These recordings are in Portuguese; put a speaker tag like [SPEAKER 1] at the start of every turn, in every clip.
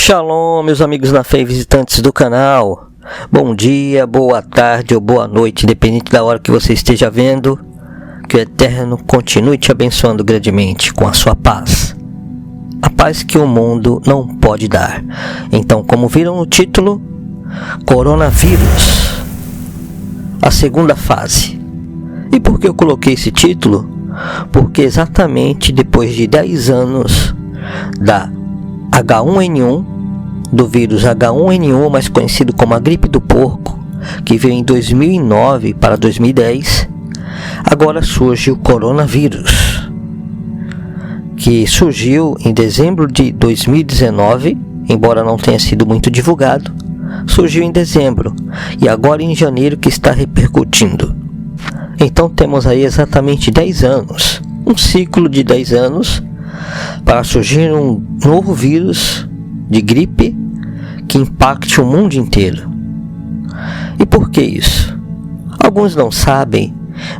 [SPEAKER 1] Shalom, meus amigos na fé e visitantes do canal. Bom dia, boa tarde ou boa noite, independente da hora que você esteja vendo. Que o Eterno continue te abençoando grandemente com a sua paz. A paz que o mundo não pode dar. Então, como viram no título, Coronavírus, a segunda fase. E por que eu coloquei esse título? Porque exatamente depois de 10 anos da H1N1, do vírus H1N1, mais conhecido como a gripe do porco, que veio em 2009 para 2010, agora surge o coronavírus, que surgiu em dezembro de 2019, embora não tenha sido muito divulgado, surgiu em dezembro, e agora em janeiro que está repercutindo. Então temos aí exatamente 10 anos, um ciclo de 10 anos, para surgir um novo vírus de gripe que impacte o mundo inteiro. E por que isso? Alguns não sabem,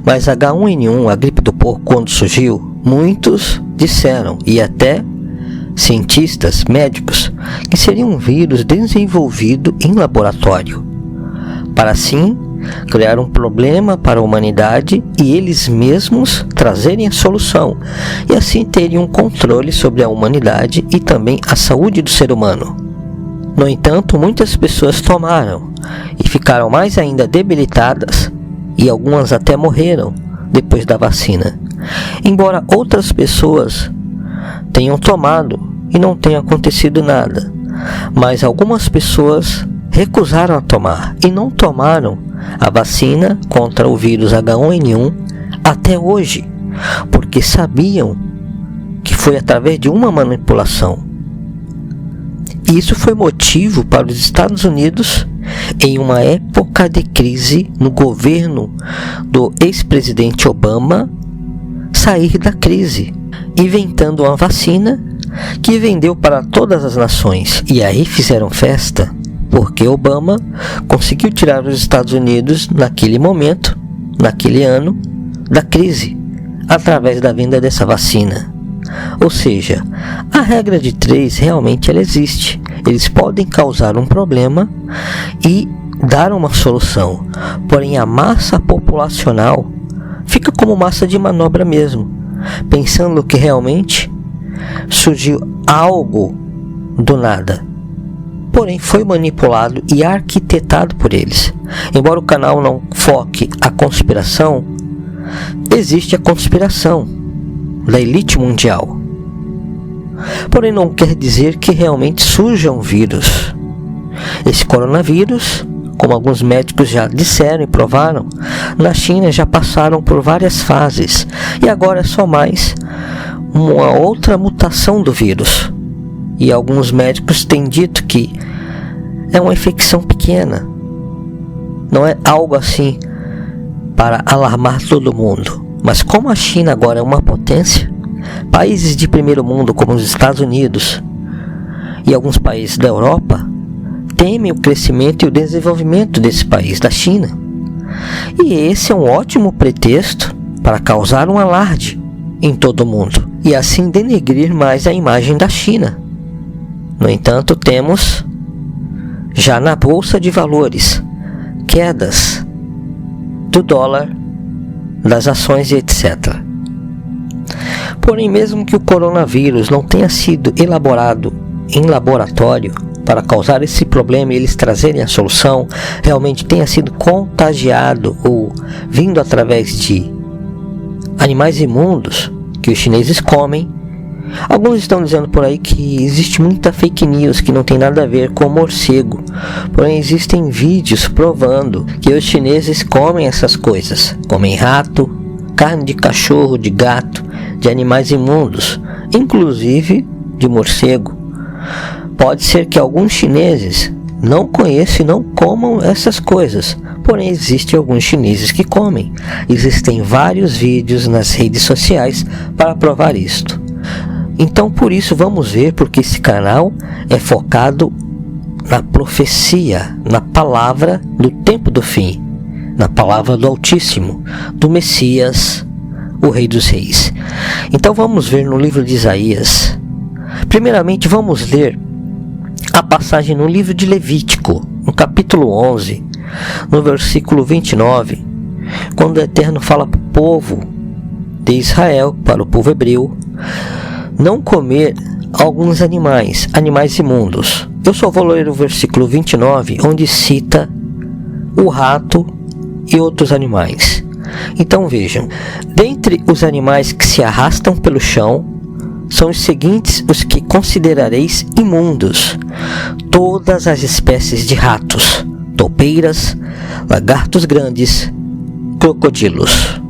[SPEAKER 1] mas H1N1, a gripe do porco, quando surgiu, muitos disseram, e até cientistas, médicos, que seria um vírus desenvolvido em laboratório, para assim criar um problema para a humanidade e eles mesmos trazerem a solução, e assim teriam um controle sobre a humanidade e também a saúde do ser humano. No entanto, muitas pessoas tomaram e ficaram mais ainda debilitadas, e algumas até morreram depois da vacina, embora outras pessoas tenham tomado e não tenha acontecido nada. Mas algumas pessoas recusaram a tomar e não tomaram a vacina contra o vírus H1N1 até hoje, porque sabiam que foi através de uma manipulação. E isso foi motivo para os Estados Unidos, em uma época de crise no governo do ex-presidente Obama, sair da crise, inventando uma vacina que vendeu para todas as nações. E aí fizeram festa, porque Obama conseguiu tirar os Estados Unidos naquele momento, naquele ano, da crise, através da venda dessa vacina. Ou seja, a regra de 3 realmente ela existe. Eles podem causar um problema e dar uma solução, porém a massa populacional fica como massa de manobra mesmo, pensando que realmente surgiu algo do nada. Porém foi manipulado e arquitetado por eles. Embora o canal não foque a conspiração, existe a conspiração da elite mundial. Porém não quer dizer que realmente surja um vírus. Esse coronavírus, como alguns médicos já disseram e provaram, na China já passaram por várias fases, e agora é só mais uma outra mutação do vírus. E alguns médicos têm dito que é uma infecção pequena, não é algo assim para alarmar todo mundo. Mas como a China agora é uma potência, países de primeiro mundo como os Estados Unidos e alguns países da Europa temem o crescimento e o desenvolvimento desse país, da China. E esse é um ótimo pretexto para causar um alarde em todo o mundo e assim denegrir mais a imagem da China. No entanto, temos já na Bolsa de Valores quedas do dólar, das ações e etc. Porém, mesmo que o coronavírus não tenha sido elaborado em laboratório para causar esse problema e eles trazerem a solução, realmente tenha sido contagiado ou vindo através de animais imundos que os chineses comem, alguns estão dizendo por aí que existe muita fake news que não tem nada a ver com o morcego. Porém existem vídeos provando que os chineses comem essas coisas. Comem rato, carne de cachorro, de gato, de animais imundos, inclusive de morcego. Pode ser que alguns chineses não conheçam e não comam essas coisas, porém existem alguns chineses que comem. Existem vários vídeos nas redes sociais para provar isto. Então por isso vamos ver, porque esse canal é focado na profecia, na palavra do tempo do fim, na palavra do Altíssimo, do Messias, o Rei dos Reis. Então vamos ver no livro de Isaías. Primeiramente vamos ler a a passagem no livro de Levítico, no capítulo 11, no versículo 29, quando o Eterno fala para o povo de Israel, para o povo hebreu, não comer alguns animais imundos. Eu só vou ler o versículo 29, onde cita o rato e outros animais. Então vejam, dentre os animais que se arrastam pelo chão, são os seguintes os que considerareis imundos: todas as espécies de ratos, toupeiras, lagartos grandes, crocodilos.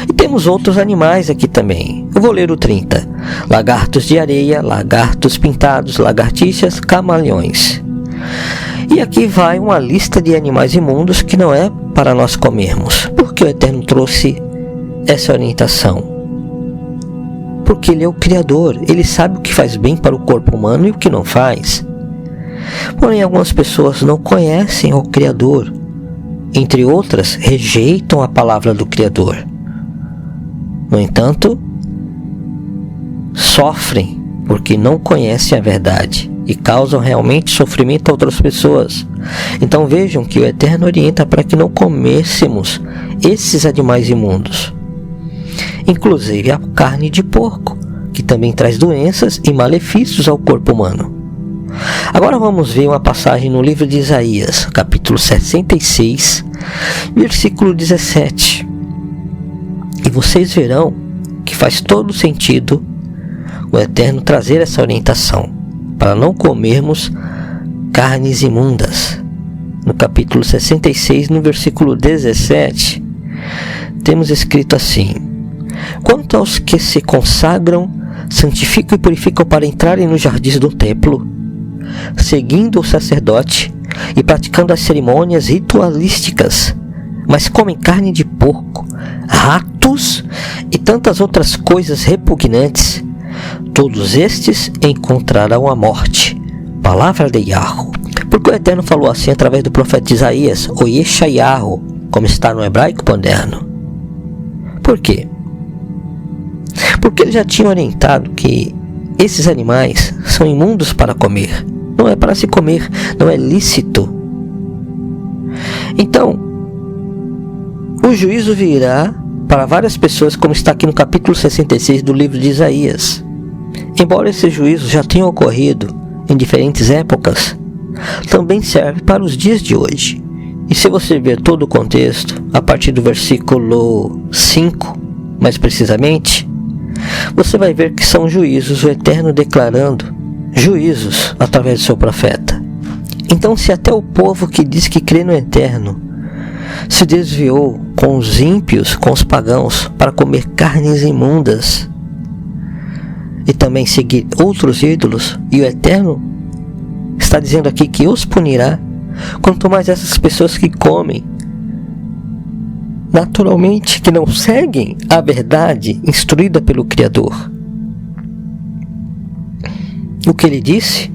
[SPEAKER 1] E temos outros animais aqui também. Eu vou ler o 30. Lagartos de areia, lagartos pintados, lagartixas, camaleões. E aqui vai uma lista de animais imundos que não é para nós comermos. Por que o Eterno trouxe essa orientação? Porque Ele é o Criador. Ele sabe o que faz bem para o corpo humano e o que não faz. Porém, algumas pessoas não conhecem o Criador. Entre outras, rejeitam a palavra do Criador. No entanto, sofrem porque não conhecem a verdade e causam realmente sofrimento a outras pessoas. Então vejam que o Eterno orienta para que não comêssemos esses animais imundos, inclusive a carne de porco, que também traz doenças e malefícios ao corpo humano. Agora vamos ver uma passagem no livro de Isaías, capítulo 66, versículo 17. E vocês verão que faz todo sentido o Eterno trazer essa orientação para não comermos carnes imundas. No capítulo 66, no versículo 17, temos escrito assim: quanto aos que se consagram, santificam e purificam para entrarem nos jardins do templo, seguindo o sacerdote e praticando as cerimônias ritualísticas, mas comem carne de porco, ratos e tantas outras coisas repugnantes, todos estes encontrarão a morte. Palavra de Yahweh. Porque o Eterno falou assim através do profeta Isaías, o Yeshayahu, como está no hebraico moderno. Por quê? Porque ele já tinha orientado que esses animais são imundos para comer. Não é para se comer, não é lícito. Então, o juízo virá para várias pessoas, como está aqui no capítulo 66 do livro de Isaías. Embora esse juízo já tenha ocorrido em diferentes épocas, também serve para os dias de hoje. E se você ver todo o contexto, a partir do versículo 5, mais precisamente, você vai ver que são juízos, o Eterno declarando juízos através do seu profeta. Então, se até o povo que diz que crê no Eterno se desviou com os ímpios, com os pagãos, para comer carnes imundas e também seguir outros ídolos, e o Eterno está dizendo aqui que os punirá, quanto mais essas pessoas que comem naturalmente, que não seguem a verdade instruída pelo Criador. O que ele disse?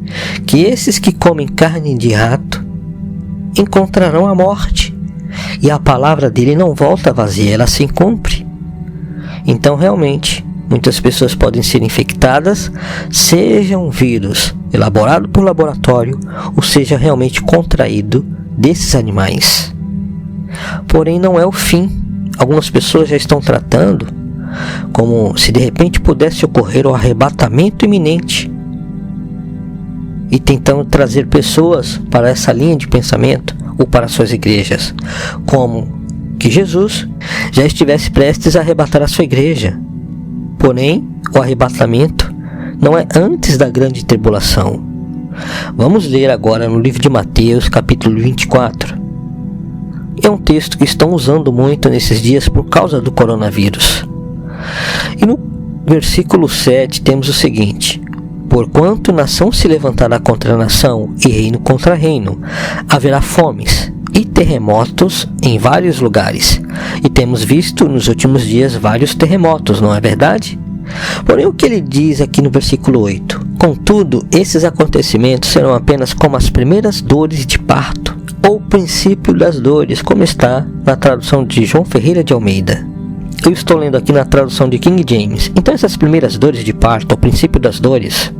[SPEAKER 1] Que esses que comem carne de rato encontrarão a morte, e a palavra dele não volta vazia, ela se cumpre. Então realmente muitas pessoas podem ser infectadas, seja um vírus elaborado por laboratório, ou seja realmente contraído desses animais. Porém, não é o fim. Algumas pessoas já estão tratando como se de repente pudesse ocorrer o arrebatamento iminente, e tentando trazer pessoas para essa linha de pensamento ou para suas igrejas, como que Jesus já estivesse prestes a arrebatar a sua igreja. Porém, o arrebatamento não é antes da grande tribulação. Vamos ler agora no livro de Mateus, capítulo 24. É um texto que estão usando muito nesses dias por causa do coronavírus. E no versículo 7 temos o seguinte: porquanto nação se levantará contra nação e reino contra reino, haverá fomes e terremotos em vários lugares. E temos visto nos últimos dias vários terremotos, não é verdade? Porém, o que ele diz aqui no versículo 8: contudo, esses acontecimentos serão apenas como as primeiras dores de parto, ou o princípio das dores, como está na tradução de João Ferreira de Almeida. Eu estou lendo aqui na tradução de King James. Então essas primeiras dores de parto, o princípio das dores,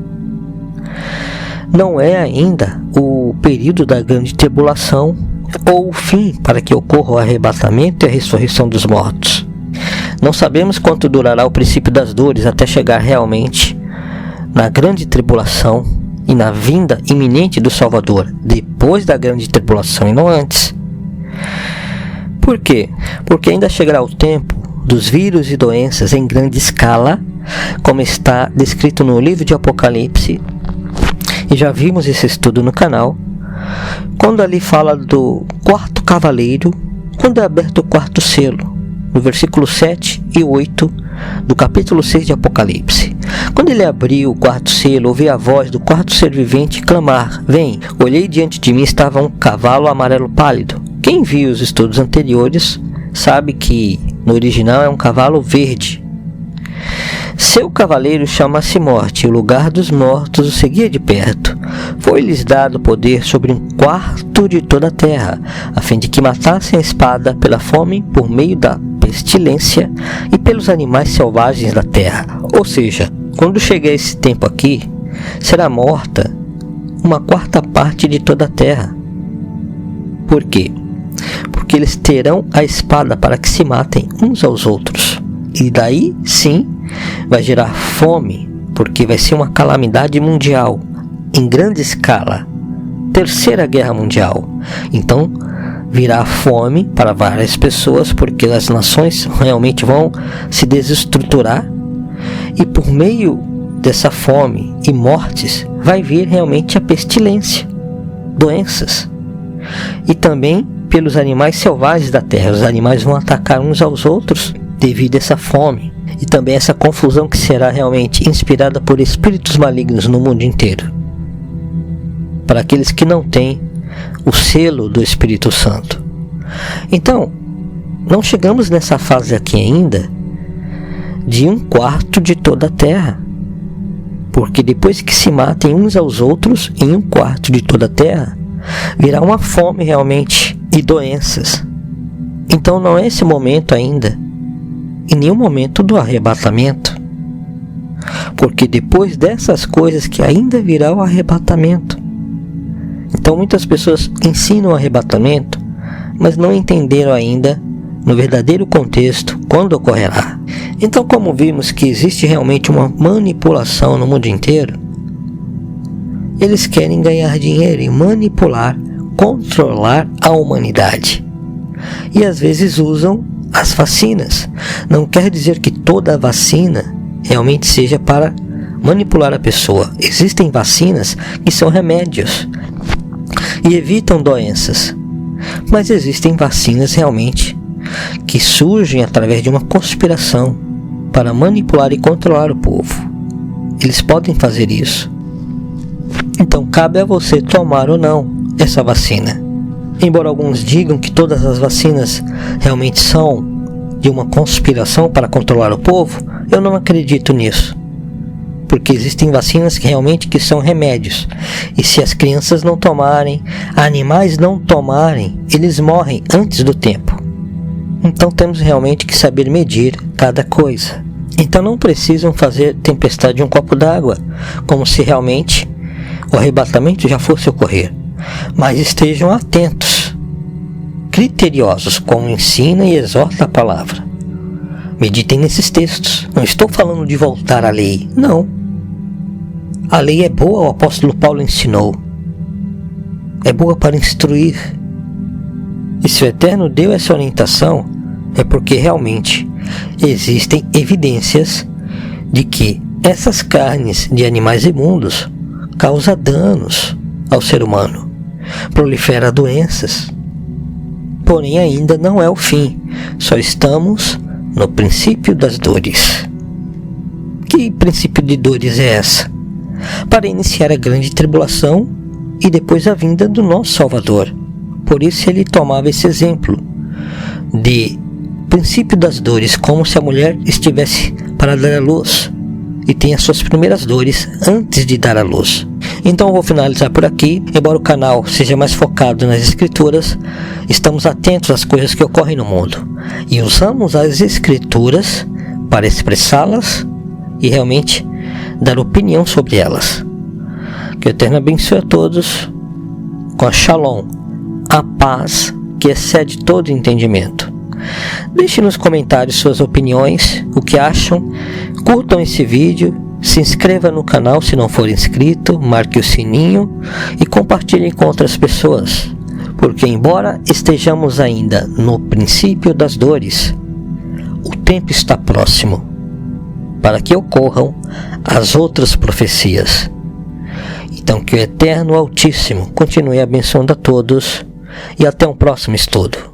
[SPEAKER 1] não é ainda o período da grande tribulação ou o fim para que ocorra o arrebatamento e a ressurreição dos mortos. Não sabemos quanto durará o princípio das dores até chegar realmente na grande tribulação e na vinda iminente do Salvador, depois da grande tribulação e não antes. Por quê? Porque ainda chegará o tempo dos vírus e doenças em grande escala, como está descrito no livro de Apocalipse, e já vimos esse estudo no canal, quando ali fala do quarto cavaleiro, quando é aberto o quarto selo, no versículo 7 e 8 do capítulo 6 de Apocalipse. Quando ele abriu o quarto selo, ouvi a voz do quarto ser vivente clamar: vem! Olhei, diante de mim estava um cavalo amarelo pálido. Quem viu os estudos anteriores sabe que no original é um cavalo verde. Seu cavaleiro chama-se Morte, e o lugar dos mortos o seguia de perto. Foi-lhes dado poder sobre 1/4 de toda a terra, a fim de que matassem a espada pela fome, por meio da pestilência e pelos animais selvagens da terra. Ou seja, quando chegar esse tempo aqui, será morta 1/4 parte de toda a terra. Por quê? Porque eles terão a espada para que se matem uns aos outros. E daí, sim, vai gerar fome, porque vai ser uma calamidade mundial, em grande escala. Terceira Guerra Mundial. Então, virá fome para várias pessoas, porque as nações realmente vão se desestruturar. E por meio dessa fome e mortes, vai vir realmente a pestilência, doenças. E também pelos animais selvagens da terra. Os animais vão atacar uns aos outros devido a essa fome. E também essa confusão que será realmente inspirada por espíritos malignos no mundo inteiro. Para aqueles que não têm o selo do Espírito Santo. Então, não chegamos nessa fase aqui ainda de 1/4 de toda a terra. Porque depois que se matem uns aos outros, em 1/4 de toda a terra, virá uma fome realmente e doenças. Então não é esse momento ainda, em nenhum momento do arrebatamento. Porque depois dessas coisas que ainda virá o arrebatamento. Então muitas pessoas ensinam o arrebatamento, mas não entenderam ainda no verdadeiro contexto quando ocorrerá. Então, como vimos que existe realmente uma manipulação no mundo inteiro, eles querem ganhar dinheiro e manipular, controlar a humanidade. E às vezes usam as vacinas. Não quer dizer que toda vacina realmente seja para manipular a pessoa. Existem vacinas que são remédios e evitam doenças. Mas existem vacinas realmente que surgem através de uma conspiração para manipular e controlar o povo. Eles podem fazer isso. Então cabe a você tomar ou não essa vacina. Embora alguns digam que todas as vacinas realmente são de uma conspiração para controlar o povo, eu não acredito nisso. Porque existem vacinas que realmente que são remédios. E se as crianças não tomarem, animais não tomarem, eles morrem antes do tempo. Então temos realmente que saber medir cada coisa. Então não precisam fazer tempestade de um copo d'água, como se realmente o arrebatamento já fosse ocorrer. Mas estejam atentos, criteriosos, como ensina e exorta a palavra. Meditem nesses textos. Não estou falando de voltar à lei, não. A lei é boa, o apóstolo Paulo ensinou. É boa para instruir. E se o Eterno deu essa orientação, é porque realmente existem evidências de que essas carnes de animais imundos causam danos ao ser humano, prolifera doenças. Porém ainda não é o fim, só estamos no princípio das dores. Que princípio de dores é essa? Para iniciar a grande tribulação e depois a vinda do nosso Salvador. Por isso ele tomava esse exemplo de princípio das dores, como se a mulher estivesse para dar à luz e tem as suas primeiras dores antes de dar à luz. Então eu vou finalizar por aqui. Embora o canal seja mais focado nas escrituras, estamos atentos às coisas que ocorrem no mundo e usamos as escrituras para expressá-las e realmente dar opinião sobre elas. Que o Eterno abençoe a todos com a Shalom, a paz que excede todo entendimento. Deixe nos comentários suas opiniões, o que acham, curtam esse vídeo, se inscreva no canal se não for inscrito, marque o sininho e compartilhe com outras pessoas, porque embora estejamos ainda no princípio das dores, o tempo está próximo para que ocorram as outras profecias. Então que o Eterno Altíssimo continue abençoando a todos e até um próximo estudo.